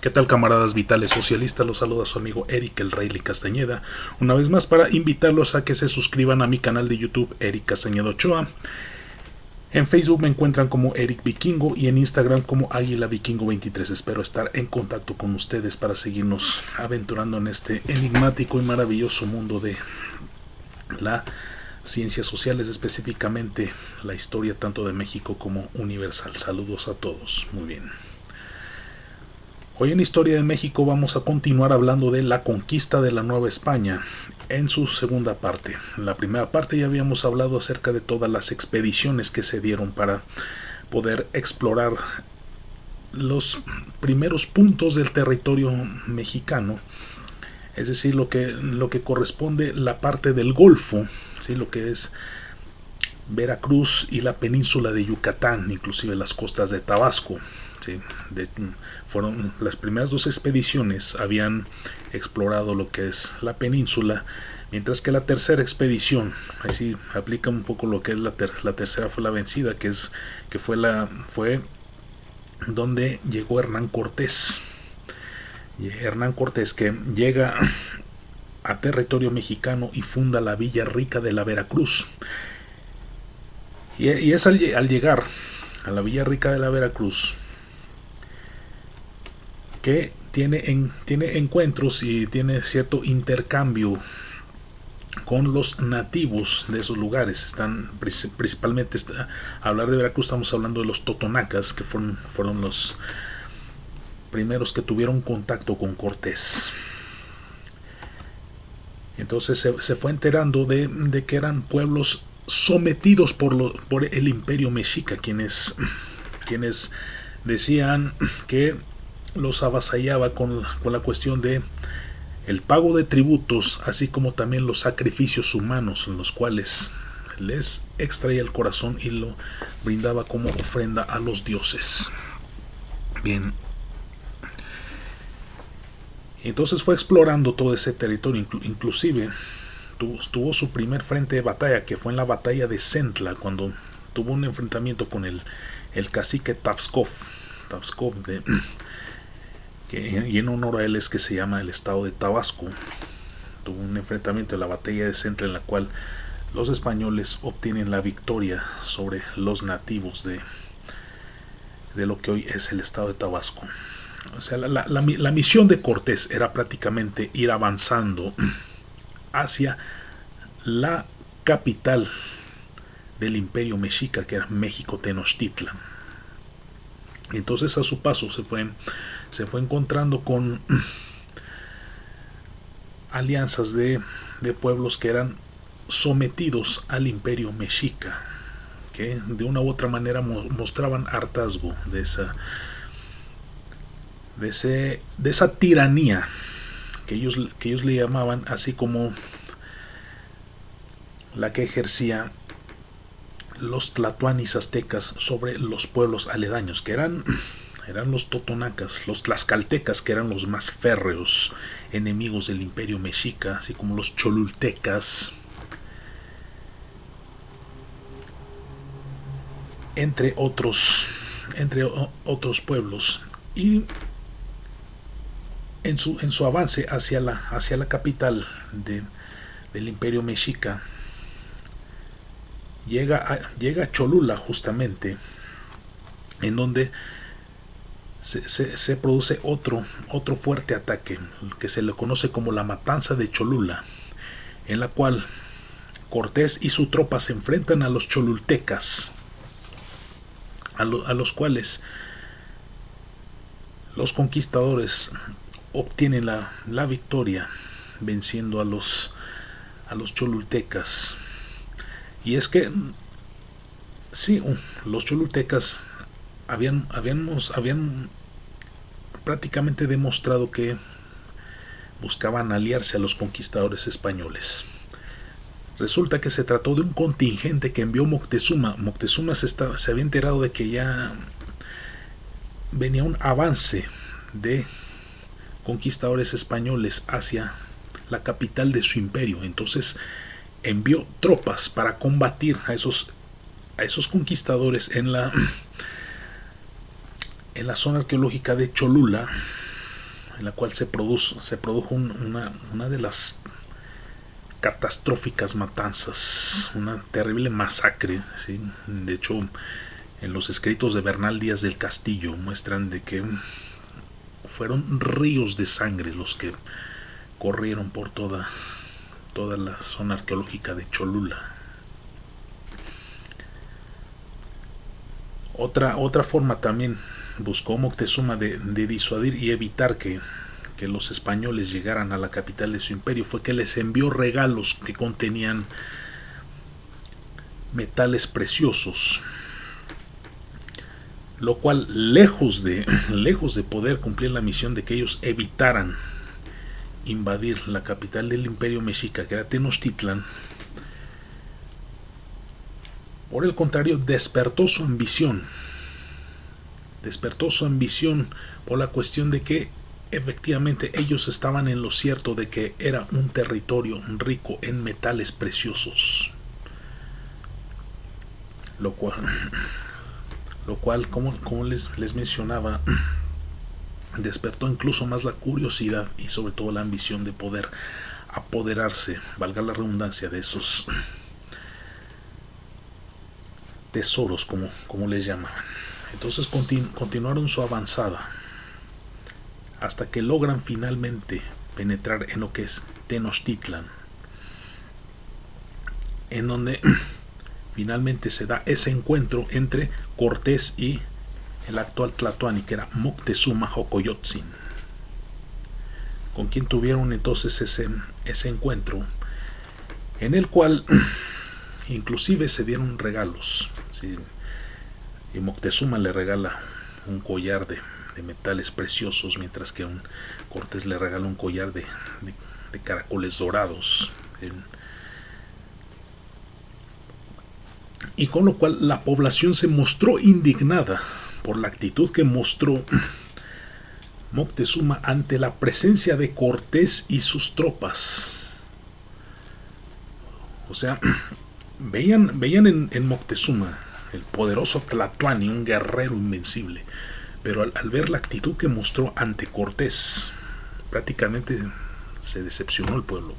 ¿Qué tal, camaradas vitales socialistas? Los saluda su amigo Eric el Rey Castañeda, una vez más para invitarlos a que se suscriban a mi canal de YouTube Eric Castañeda Ochoa. En Facebook me encuentran como Eric Vikingo y en Instagram como Águila Vikingo 23. Espero estar en contacto con ustedes para seguirnos aventurando en este enigmático y maravilloso mundo de las ciencias sociales, específicamente la historia tanto de México como universal. Saludos a todos. Muy bien. Hoy en Historia de México vamos a continuar hablando de la conquista de la Nueva España en su segunda parte. En la primera parte ya habíamos hablado acerca de todas las expediciones que se dieron para poder explorar los primeros puntos del territorio mexicano, es decir, lo que corresponde la parte del Golfo, ¿sí? Lo que es Veracruz y la península de Yucatán, inclusive las costas de Tabasco. Sí, fueron las primeras dos expediciones, habían explorado lo que es la península, mientras que la tercera expedición, así aplica un poco lo que es la tercera fue la vencida, que fue donde llegó Hernán Cortés. Hernán Cortés, que llega a territorio mexicano y funda la Villa Rica de la Veracruz. Y es al llegar a la Villa Rica de la Veracruz que tiene encuentros y tiene cierto intercambio con los nativos de esos lugares. Están principalmente, hablar de Veracruz, estamos hablando de los totonacas, que fueron los primeros que tuvieron contacto con Cortés. Entonces se fue enterando de que eran pueblos sometidos por el imperio mexica, quienes decían que los avasallaba con la cuestión de el pago de tributos, así como también los sacrificios humanos, en los cuales les extraía el corazón y lo brindaba como ofrenda a los dioses. Bien, entonces fue explorando todo ese territorio, inclusive tuvo su primer frente de batalla, que fue en la batalla de Centla, cuando tuvo un enfrentamiento con el cacique Tapskov, y en honor a él es que se llama el estado de Tabasco. Tuvo un enfrentamiento en la batalla de Centla, en la cual los españoles obtienen la victoria sobre los nativos de lo que hoy es el estado de Tabasco. O sea, la misión de Cortés era prácticamente ir avanzando hacia la capital del imperio mexica, que era México Tenochtitlan. Entonces, a su paso se fue encontrando con alianzas de pueblos que eran sometidos al imperio mexica, que de una u otra manera mostraban hartazgo de esa tiranía que ellos le llamaban, así como la que ejercía los tlatoanis aztecas sobre los pueblos aledaños, que eran los totonacas, los tlaxcaltecas, que eran los más férreos enemigos del imperio mexica, así como los cholultecas, entre otros pueblos. Y en su avance hacia la capital del imperio mexica, llega a Cholula, justamente, en donde se produce otro fuerte ataque, que se le conoce como la Matanza de Cholula, en la cual Cortés y su tropa se enfrentan a los cholultecas, a los cuales los conquistadores obtienen la victoria, venciendo a los cholultecas. Y es que sí, los cholultecas habían prácticamente demostrado que buscaban aliarse a los conquistadores españoles. Resulta que se trató de un contingente que envió Moctezuma. Moctezuma se había enterado de que ya venía un avance de conquistadores españoles hacia la capital de su imperio. Entonces envió tropas para combatir a esos conquistadores en la zona arqueológica de Cholula, en la cual se produjo una de las catastróficas matanzas, una terrible masacre, ¿sí? De hecho, en los escritos de Bernal Díaz del Castillo muestran de que fueron ríos de sangre los que corrieron por toda la zona arqueológica de Cholula. Otra forma también buscó Moctezuma de disuadir y evitar que los españoles llegaran a la capital de su imperio fue que les envió regalos que contenían metales preciosos, lo cual lejos de poder cumplir la misión de que ellos evitaran invadir la capital del imperio mexica, que era Tenochtitlan, por el contrario despertó su ambición por la cuestión de que efectivamente ellos estaban en lo cierto de que era un territorio rico en metales preciosos, lo cual como les mencionaba, despertó incluso más la curiosidad y sobre todo la ambición de poder apoderarse, valga la redundancia, de esos tesoros, como les llamaban. Entonces continuaron su avanzada hasta que logran finalmente penetrar en lo que es Tenochtitlan, en donde finalmente se da ese encuentro entre Cortés y el actual Tlatoani, que era Moctezuma Xocoyotzin, con quien tuvieron entonces ese encuentro, en el cual inclusive se dieron regalos, ¿sí? Y Moctezuma le regala un collar de metales preciosos, mientras que Cortés le regala un collar de caracoles dorados, y con lo cual la población se mostró indignada por la actitud que mostró Moctezuma ante la presencia de Cortés y sus tropas. O sea, veían en Moctezuma el poderoso Tlatoani, un guerrero invencible, pero al ver la actitud que mostró ante Cortés, prácticamente se decepcionó el pueblo,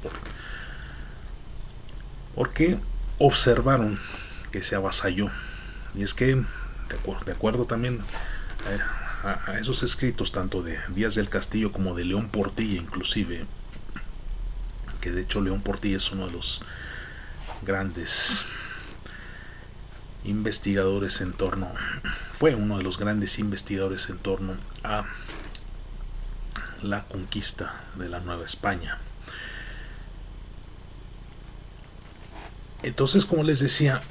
porque observaron que se avasalló. Y es que, de acuerdo también a esos escritos, tanto de Díaz del Castillo como de León Portilla, inclusive, que de hecho León Portilla es uno de los grandes investigadores fue uno de los grandes investigadores en torno a la conquista de la Nueva España. Entonces, como les decía,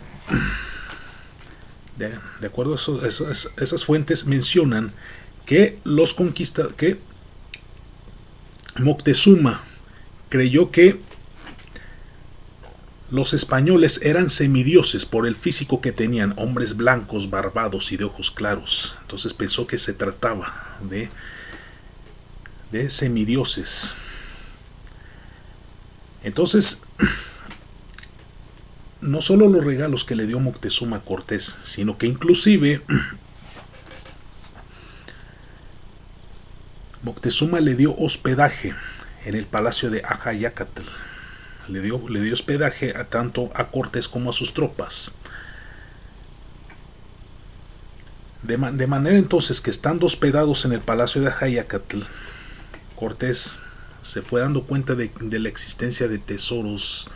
de acuerdo a esas fuentes mencionan que que Moctezuma creyó que los españoles eran semidioses por el físico que tenían, hombres blancos, barbados y de ojos claros. Entonces pensó que se trataba de semidioses. Entonces, no solo los regalos que le dio Moctezuma a Cortés, sino que inclusive Moctezuma le dio hospedaje en el palacio de Ajayacatl. Le dio hospedaje tanto a Cortés como a sus tropas. De manera entonces que, estando hospedados en el palacio de Ajayacatl, Cortés se fue dando cuenta de la existencia de tesoros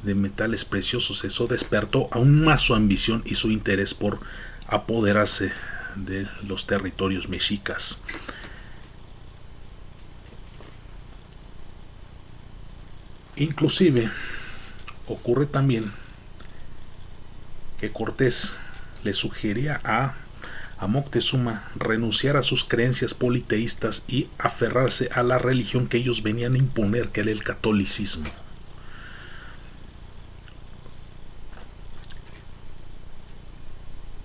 de metales preciosos. Eso despertó aún más su ambición y su interés por apoderarse de los territorios mexicas. Inclusive ocurre también que Cortés le sugería a Moctezuma renunciar a sus creencias politeístas y aferrarse a la religión que ellos venían a imponer, que era el catolicismo.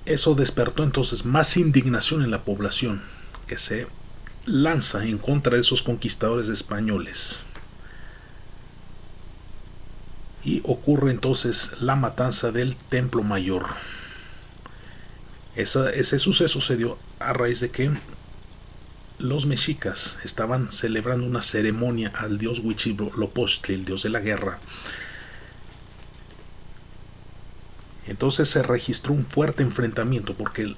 Eso despertó entonces más indignación en la población, que se lanza en contra de esos conquistadores españoles. Y ocurre entonces la matanza del Templo Mayor. Ese suceso se dio a raíz de que los mexicas estaban celebrando una ceremonia al dios Huitzilopochtli, el dios de la guerra. Entonces se registró un fuerte enfrentamiento porque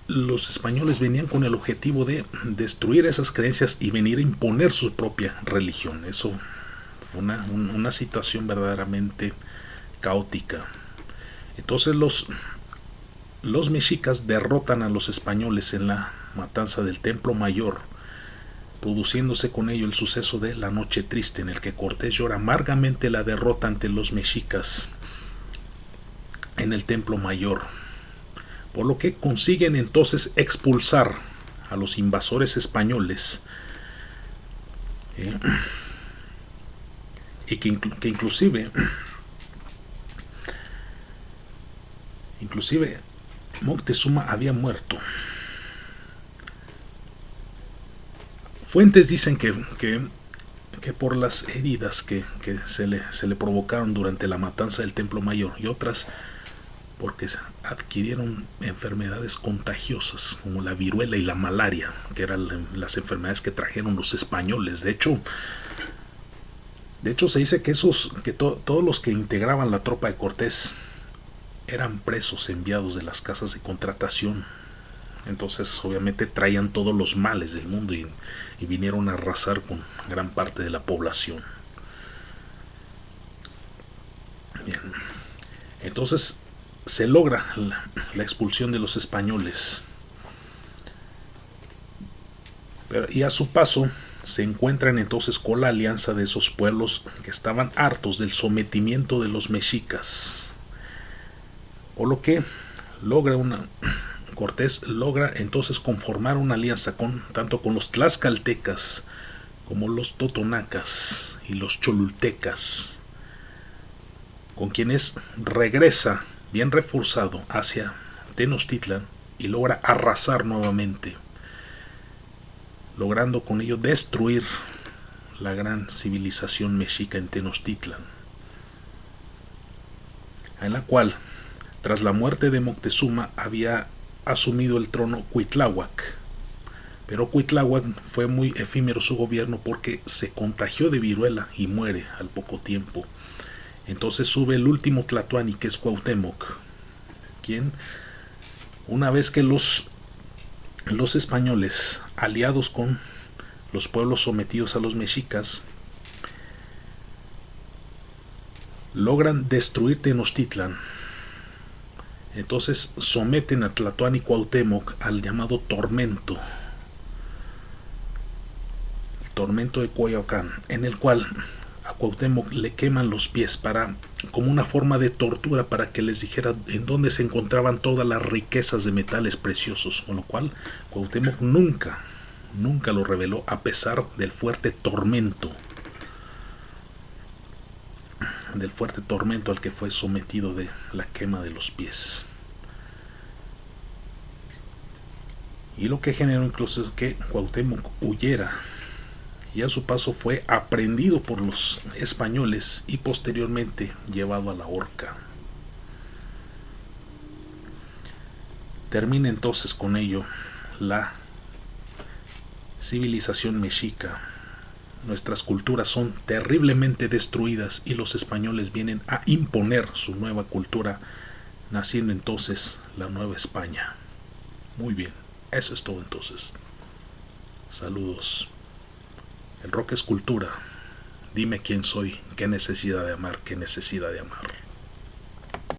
los españoles venían con el objetivo de destruir esas creencias y venir a imponer su propia religión. Eso fue una situación verdaderamente caótica. Entonces los mexicas derrotan a los españoles en la matanza del Templo Mayor, produciéndose con ello el suceso de la Noche Triste, en el que Cortés llora amargamente la derrota ante los mexicas en el Templo Mayor, por lo que consiguen entonces expulsar a los invasores españoles, y que inclusive Moctezuma había muerto. Fuentes dicen que por las heridas que se le provocaron durante la matanza del Templo Mayor, y otras porque adquirieron enfermedades contagiosas como la viruela y la malaria, que eran las enfermedades que trajeron los españoles. De hecho se dice que todos los que integraban la tropa de Cortés eran presos enviados de las casas de contratación. Entonces obviamente traían todos los males del mundo y vinieron a arrasar con gran parte de la población. Bien. Entonces se logra la expulsión de los españoles, y a su paso se encuentran entonces con la alianza de esos pueblos que estaban hartos del sometimiento de los mexicas, por lo que Cortés logra entonces conformar una alianza tanto con los tlaxcaltecas como los totonacas y los cholultecas, con quienes regresa bien reforzado hacia Tenochtitlan y logra arrasar nuevamente, logrando con ello destruir la gran civilización mexica en Tenochtitlan, en la cual, tras la muerte de Moctezuma, había asumido el trono Cuitláhuac. Pero Cuitláhuac fue muy efímero su gobierno porque se contagió de viruela y muere al poco tiempo. Entonces sube el último tlatoani, que es Cuauhtémoc, quien, una vez que los españoles, aliados con los pueblos sometidos a los mexicas, logran destruir Tenochtitlan, entonces someten a Tlatoani Cuauhtémoc al llamado tormento, el tormento de Coyoacán, en el cual a Cuauhtémoc le queman los pies como una forma de tortura, para que les dijera en dónde se encontraban todas las riquezas de metales preciosos, con lo cual Cuauhtémoc nunca lo reveló, a pesar del fuerte tormento al que fue sometido de la quema de los pies. Y lo que generó incluso es que Cuauhtémoc huyera, y a su paso fue aprehendido por los españoles y posteriormente llevado a la horca. Termina entonces con ello la civilización mexica. Nuestras culturas son terriblemente destruidas y los españoles vienen a imponer su nueva cultura, naciendo entonces la Nueva España. Muy bien, eso es todo entonces. Saludos. El rock es cultura. Dime quién soy, qué necesidad de amar, qué necesidad de amar.